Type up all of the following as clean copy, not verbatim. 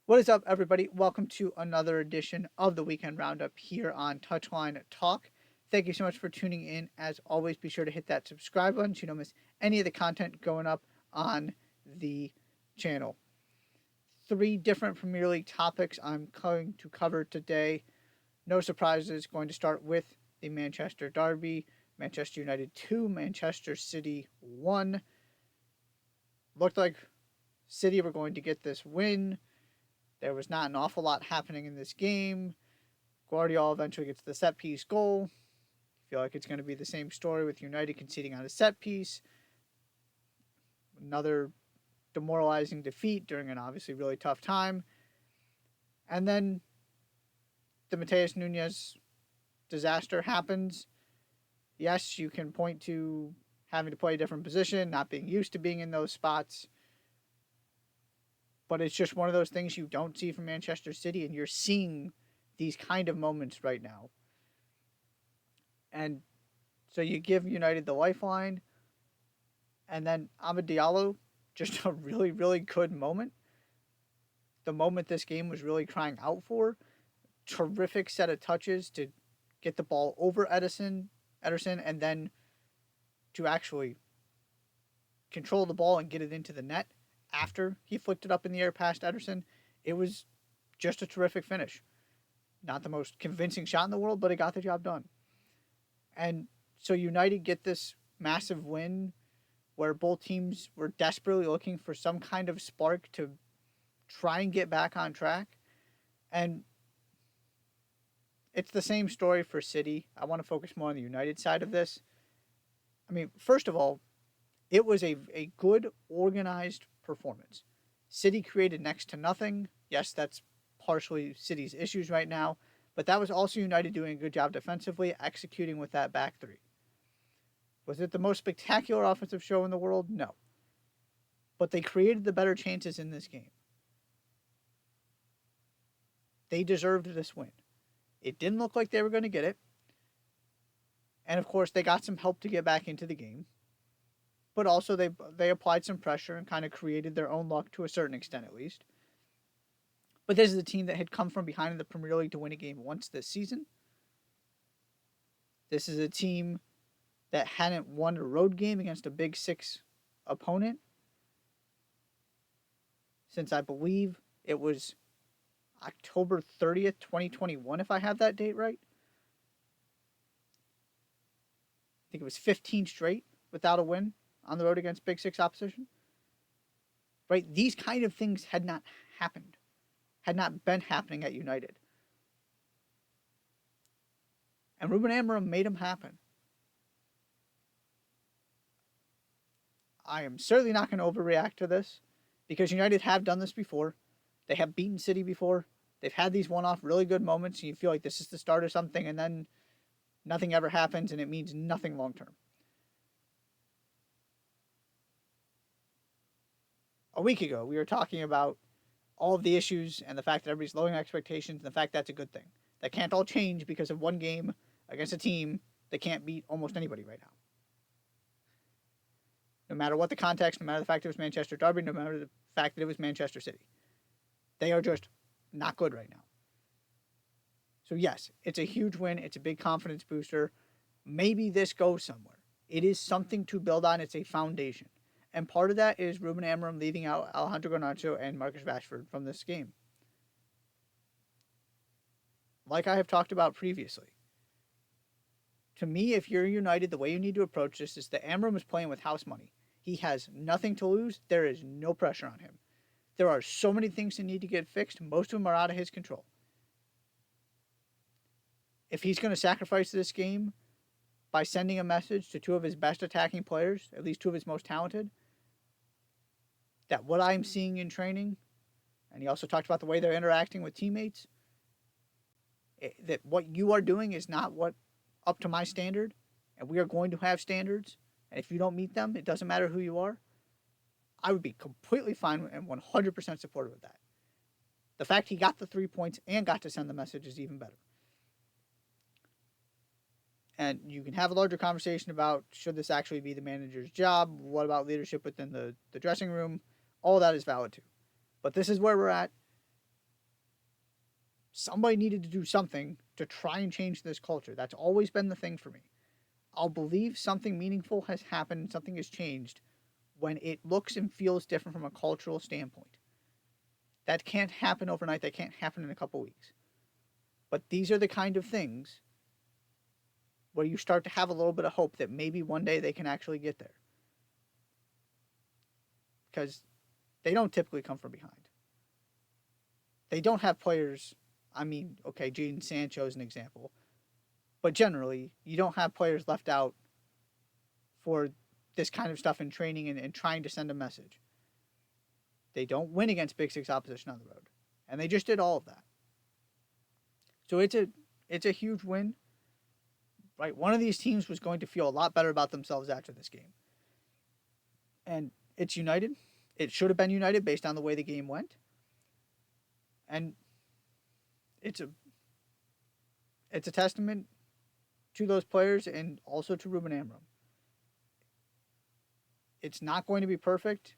What is up, everybody? Welcome to another edition of the Weekend Roundup here on Touchline Talk. Thank you so much for tuning in. As always, be sure to hit that subscribe button so you don't miss any of the content going up on the channel. Three different Premier League topics I'm going to cover today. No surprises, going to start with the Manchester Derby. Manchester United 2, Manchester City 1. Looked like City were going to get this win. There was not an awful lot happening in this game. Guardiola eventually gets the set piece goal. I feel like it's going to be the same story with United conceding on a set piece. Another demoralizing defeat during an obviously really tough time. And then the Mateus Nunes disaster happens. Yes, you can point to having to play a different position, not being used to being in those spots. But it's just one of those things you don't see from Manchester City, and you're seeing these kind of moments right now. And so you give United the lifeline, and then Amad Diallo, just a really, really good moment. The moment this game was really crying out for. Terrific set of touches to get the ball over Ederson, and then to actually control the ball and get it into the net after he flicked it up in the air past Ederson. It was just a terrific finish. Not the most convincing shot in the world, but it got the job done. And so United get this massive win where both teams were desperately looking for some kind of spark to try and get back on track. And it's the same story for City. I want to focus more on the United side of this. I mean, first of all, it was a good, organized performance. City created next to nothing. Yes, that's partially City's issues right now, but that was also United doing a good job defensively, executing with that back three. Was it the most spectacular offensive show in the world? No. But they created the better chances in this game. They deserved this win. It didn't look like they were going to get it. And of course, they got some help to get back into the game. But also, they applied some pressure and kind of created their own luck to a certain extent, at least. But this is a team that had come from behind in the Premier League to win a game once this season. This is a team that hadn't won a road game against a Big Six opponent since I believe it was October 30th, 2021, if I have that date right. I think it was 15 straight without a win on the road against Big Six opposition. Right? These kind of things had not happened, had not been happening at United. And Ruben Amorim made them happen. I am certainly not going to overreact to this because United have done this before. They have beaten City before. They've had these one-off really good moments, and you feel like this is the start of something, and then nothing ever happens, and it means nothing long-term. A week ago, we were talking about all of the issues and the fact that everybody's lowering expectations, and the fact that's a good thing. That can't all change because of one game against a team that can't beat almost anybody right now. No matter what the context, no matter the fact it was Manchester Derby, no matter the fact that it was Manchester City. They are just not good right now. So yes, it's a huge win. It's a big confidence booster. Maybe this goes somewhere. It is something to build on. It's a foundation. And part of that is Ruben Amorim leaving out Alejandro Garnacho and Marcus Rashford from this game. Like I have talked about previously. To me, if you're United, the way you need to approach this is that Amorim is playing with house money. He has nothing to lose. There is no pressure on him. There are so many things that need to get fixed. Most of them are out of his control. If he's going to sacrifice this game by sending a message to two of his best attacking players, at least two of his most talented, that what I'm seeing in training, and he also talked about the way they're interacting with teammates, that what you are doing is not what up to my standard, and we are going to have standards, and if you don't meet them, it doesn't matter who you are. I would be completely fine and 100% supportive of that. The fact he got the 3 points and got to send the message is even better. And you can have a larger conversation about should this actually be the manager's job? What about leadership within the dressing room? All that is valid too. But this is where we're at. Somebody needed to do something to try and change this culture. That's always been the thing for me. I'll believe something meaningful has happened, something has changed, when it looks and feels different from a cultural standpoint. That can't happen overnight. That can't happen in a couple weeks. But these are the kind of things where you start to have a little bit of hope that maybe one day they can actually get there. Because they don't typically come from behind. They don't have players. I mean, okay, Jadon Sancho is an example. But generally, you don't have players left out for this kind of stuff in training and trying to send a message. They don't win against Big Six opposition on the road. And they just did all of that. So it's a huge win. Right? One of these teams was going to feel a lot better about themselves after this game. And it's United. It should have been United based on the way the game went. And it's a testament to those players and also to Ruben Amram. It's not going to be perfect.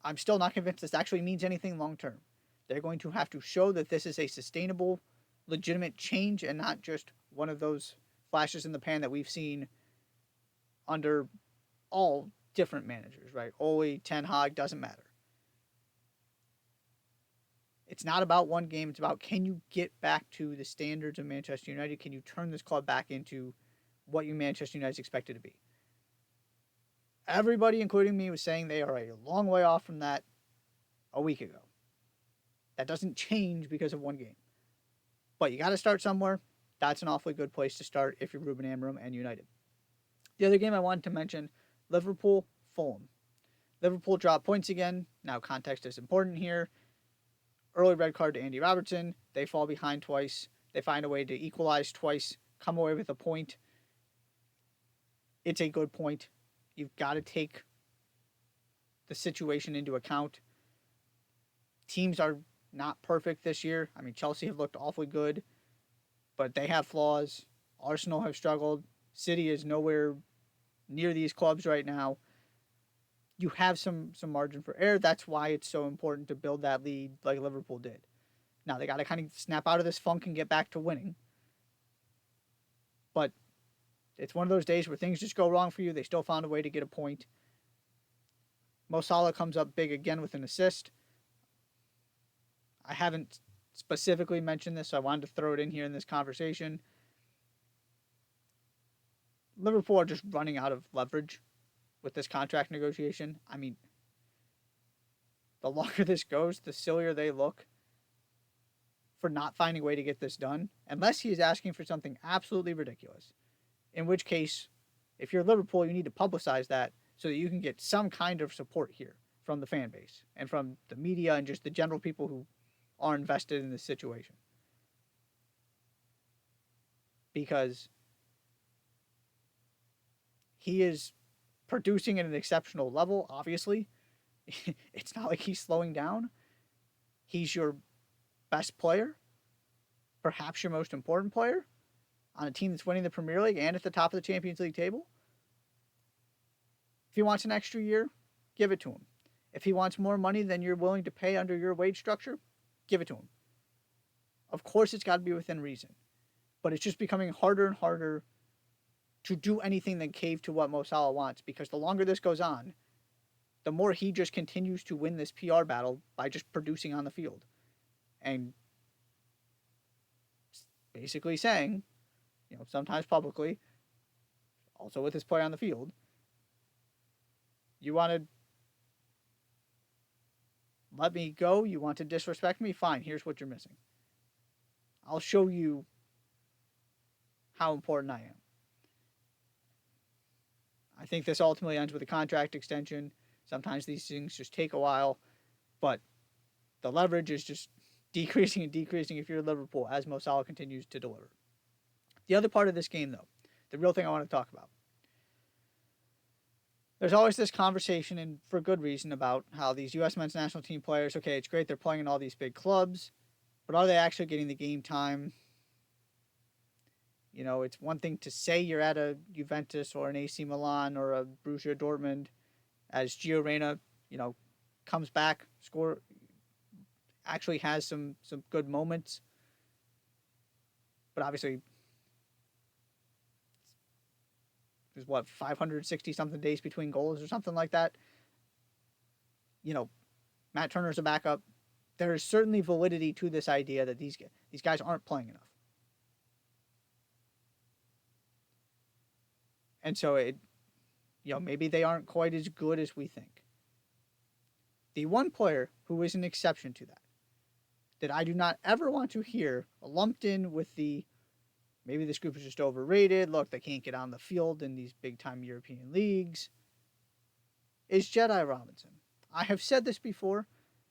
I'm still not convinced this actually means anything long term. They're going to have to show that this is a sustainable, legitimate change and not just one of those flashes in the pan that we've seen under all different managers, right? Ole, Ten Hag, doesn't matter. It's not about one game. It's about, can you get back to the standards of Manchester United? Can you turn this club back into what you Manchester United is expected to be? Everybody, including me, was saying they are a long way off from that a week ago. That doesn't change because of one game. But you got to start somewhere. That's an awfully good place to start if you're Ruben Amorim and United. The other game I wanted to mention, Liverpool, Fulham. Liverpool dropped points again. Now context is important here. Early red card to Andy Robertson. They fall behind twice. They find a way to equalize twice, come away with a point. It's a good point. You've got to take the situation into account. Teams are not perfect this year. I mean, Chelsea have looked awfully good, but they have flaws. Arsenal have struggled. City is nowhere near these clubs right now. You have some margin for error. That's why it's so important to build that lead like Liverpool did. Now, they got to kind of snap out of this funk and get back to winning. But it's one of those days where things just go wrong for you. They still found a way to get a point. Mo Salah comes up big again with an assist. I haven't specifically mentioned this, so I wanted to throw it in here in this conversation. Liverpool are just running out of leverage with this contract negotiation. I mean, the longer this goes, the sillier they look for not finding a way to get this done, unless he is asking for something absolutely ridiculous. In which case, if you're Liverpool, you need to publicize that so that you can get some kind of support here from the fan base and from the media and just the general people who are invested in this situation. Because he is producing at an exceptional level, obviously. It's not like he's slowing down. He's your best player, perhaps your most important player, on a team that's winning the Premier League and at the top of the Champions League table. If he wants an extra year, give it to him. If he wants more money than you're willing to pay under your wage structure, give it to him. Of course, it's got to be within reason. But it's just becoming harder and harder to do anything than cave to what Mo Salah wants, because the longer this goes on, the more he just continues to win this PR battle by just producing on the field. And basically saying, sometimes publicly, also with his play on the field, you want to let me go? You want to disrespect me? Fine, here's what you're missing. I'll show you how important I am. I think this ultimately ends with a contract extension. Sometimes these things just take a while, but the leverage is just decreasing and decreasing if you're Liverpool as Mo Salah continues to deliver. The other part of this game, though, the real thing I want to talk about. There's always this conversation, and for good reason, about how these U.S. men's national team players, okay, it's great they're playing in all these big clubs, but are they actually getting the game time? It's one thing to say you're at a Juventus or an AC Milan or a Borussia Dortmund as Gio Reyna, comes back, actually has some good moments, but obviously there's what 560 something days between goals or something like that. You know, Matt Turner's a backup. There is certainly validity to this idea that these guys aren't playing enough, and so maybe they aren't quite as good as we think. The one player who is an exception to that I do not ever want to hear lumped in with the maybe this group is just overrated. Look, they can't get on the field in these big time European leagues. Is Jedi Robinson. I have said this before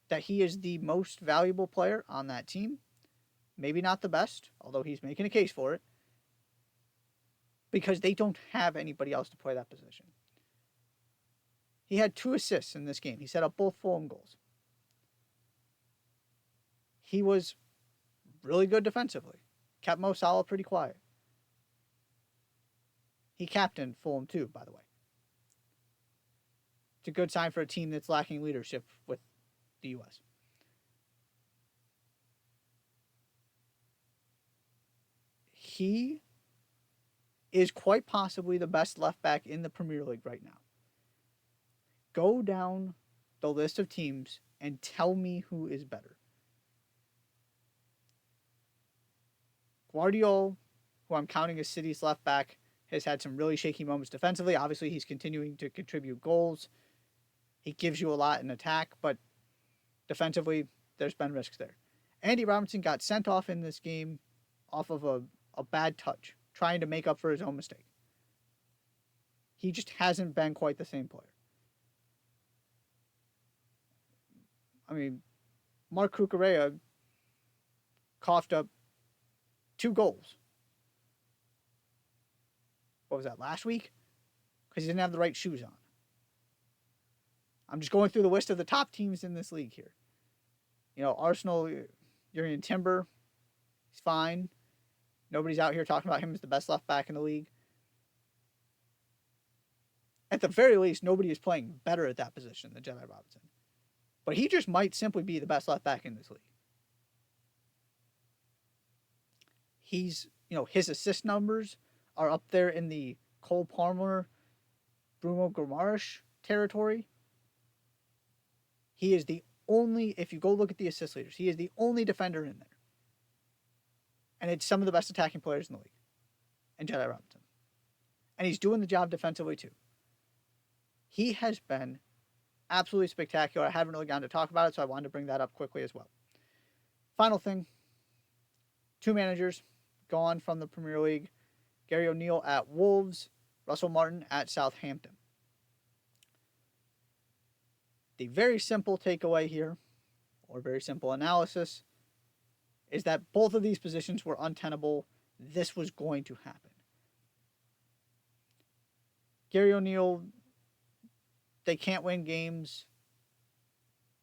that he is the most valuable player on that team. Maybe not the best, although he's making a case for it, because they don't have anybody else to play that position. He had 2 assists in this game. He set up both Fulham goals. He was really good defensively. Kept Mo Salah pretty quiet. He captained Fulham too, by the way. It's a good sign for a team that's lacking leadership with the U.S. He is quite possibly the best left back in the Premier League right now. Go down the list of teams and tell me who is better. Guardiola, who I'm counting as City's left back, has had some really shaky moments defensively. Obviously, he's continuing to contribute goals. He gives you a lot in attack, but defensively, there's been risks there. Andy Robertson got sent off in this game off of a bad touch, trying to make up for his own mistake. He just hasn't been quite the same player. I mean, Mark Cucurella coughed up 2 goals. What was that, last week? Because he didn't have the right shoes on. I'm just going through the list of the top teams in this league here. Arsenal, Jurgen Timber, he's fine. Nobody's out here talking about him as the best left back in the league. At the very least, nobody is playing better at that position than Jedi Robinson. But he just might simply be the best left back in this league. His assist numbers are up there in the Cole Palmer, Bruno Guimaraes territory. He is the only, if you go look at the assist leaders, he is the only defender in there. And it's some of the best attacking players in the league. And Jedi Robinson. And he's doing the job defensively too. He has been absolutely spectacular. I haven't really gotten to talk about it, so I wanted to bring that up quickly as well. Final thing. 2 managers gone from the Premier League. Gary O'Neill at Wolves, Russell Martin at Southampton. The very simple takeaway here, or very simple analysis, is that both of these positions were untenable. This was going to happen. Gary O'Neill, they can't win games.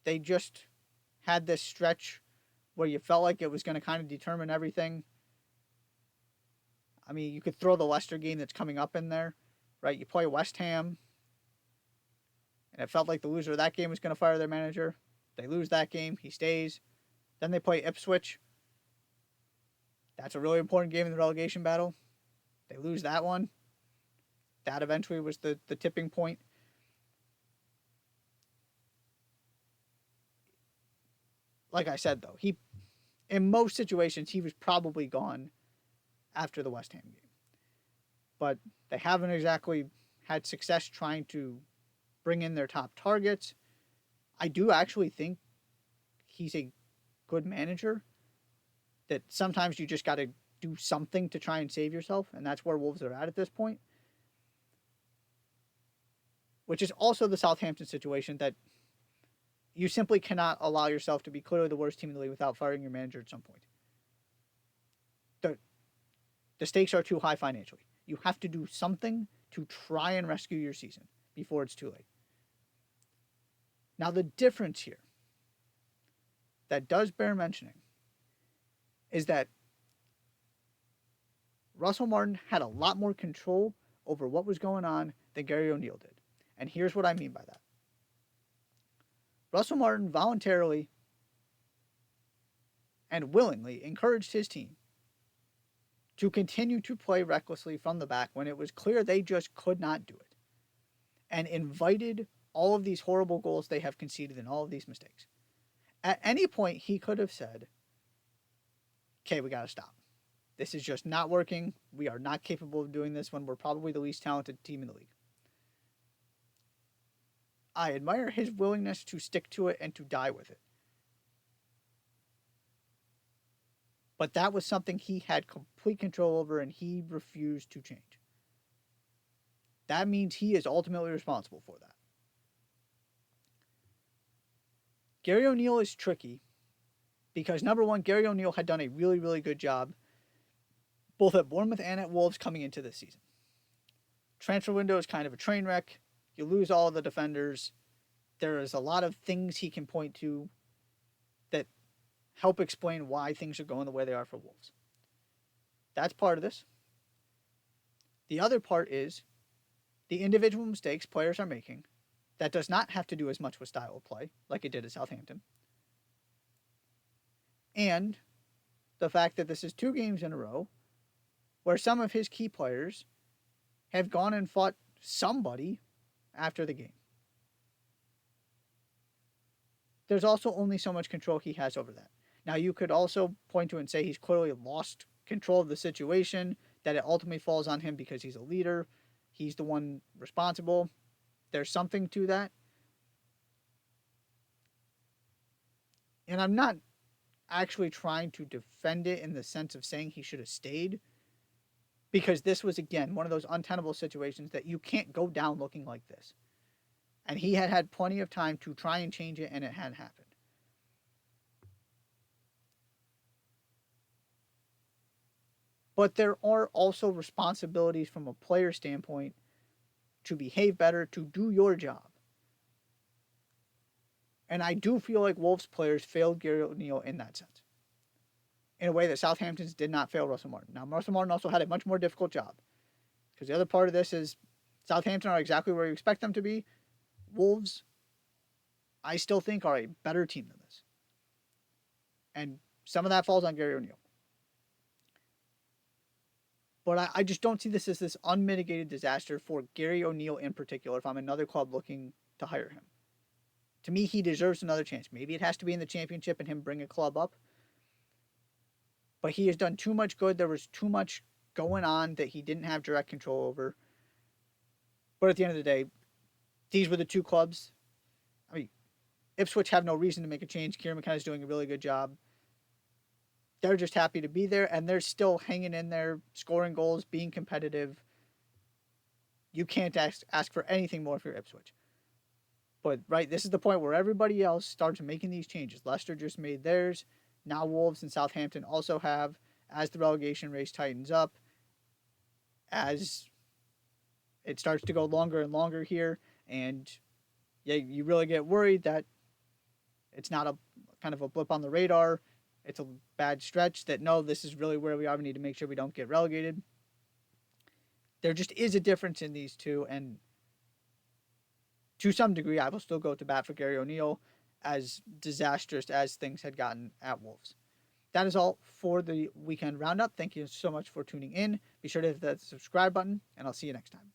They just had this stretch where you felt like it was going to kind of determine everything. I mean, you could throw the Leicester game that's coming up in there, right? You play West Ham, and it felt like the loser of that game was going to fire their manager. They lose that game, he stays. Then they play Ipswich. That's a really important game in the relegation battle. They lose that one. That eventually was the tipping point. Like I said, though, in most situations, he was probably gone after the West Ham game. But they haven't exactly had success trying to bring in their top targets. I do actually think he's a good manager, that sometimes you just got to do something to try and save yourself, and that's where Wolves are at this point. Which is also the Southampton situation, that you simply cannot allow yourself to be clearly the worst team in the league without firing your manager at some point. The stakes are too high financially. You have to do something to try and rescue your season before it's too late. Now, the difference here that does bear mentioning is that Russell Martin had a lot more control over what was going on than Gary O'Neill did. And here's what I mean by that. Russell Martin voluntarily and willingly encouraged his team to continue to play recklessly from the back when it was clear they just could not do it, and invited all of these horrible goals they have conceded and all of these mistakes. At any point, he could have said, okay, we got to stop. This is just not working. We are not capable of doing this when we're probably the least talented team in the league. I admire his willingness to stick to it and to die with it. But that was something he had complete control over and he refused to change. That means he is ultimately responsible for that. Gary O'Neill is tricky because, number one, Gary O'Neill had done a really, really good job both at Bournemouth and at Wolves coming into this season. Transfer window is kind of a train wreck. You lose all of the defenders. There is a lot of things he can point to that help explain why things are going the way they are for Wolves. That's part of this. The other part is the individual mistakes players are making. That does not have to do as much with style of play like it did at Southampton. And the fact that this is 2 games in a row where some of his key players have gone and fought somebody after the game. There's also only so much control he has over that. Now, you could also point to and say he's clearly lost control of the situation, that it ultimately falls on him because he's a leader. He's the one responsible. There's something to that. And I'm not actually trying to defend it in the sense of saying he should have stayed, because this was, again, one of those untenable situations that you can't go down looking like this. And he had had plenty of time to try and change it, and it hadn't happened. But there are also responsibilities from a player standpoint to behave better, to do your job. And I do feel like Wolves players failed Gary O'Neill in that sense, in a way that Southampton's did not fail Russell Martin. Now, Russell Martin also had a much more difficult job, because the other part of this is Southampton are exactly where you expect them to be. Wolves, I still think, are a better team than this. And some of that falls on Gary O'Neill. But I just don't see this as this unmitigated disaster for Gary O'Neill in particular if I'm another club looking to hire him. To me, he deserves another chance. Maybe it has to be in the championship and him bring a club up. But he has done too much good. There was too much going on that he didn't have direct control over. But at the end of the day, these were the 2 clubs. I mean, Ipswich have no reason to make a change. Kieran McKenna is doing a really good job. They're just happy to be there, and they're still hanging in there, scoring goals, being competitive. You can't ask for anything more if you're Ipswich. But, right, this is the point where everybody else starts making these changes. Leicester just made theirs. Now Wolves and Southampton also have, as the relegation race tightens up, as it starts to go longer and longer here, and you really get worried that it's not a kind of a blip on the radar. It's a bad stretch that, no, this is really where we are. We need to make sure we don't get relegated. There just is a difference in these two, and to some degree, I will still go to bat for Gary O'Neill, as disastrous as things had gotten at Wolves. That is all for the weekend roundup. Thank you so much for tuning in. Be sure to hit that subscribe button, and I'll see you next time.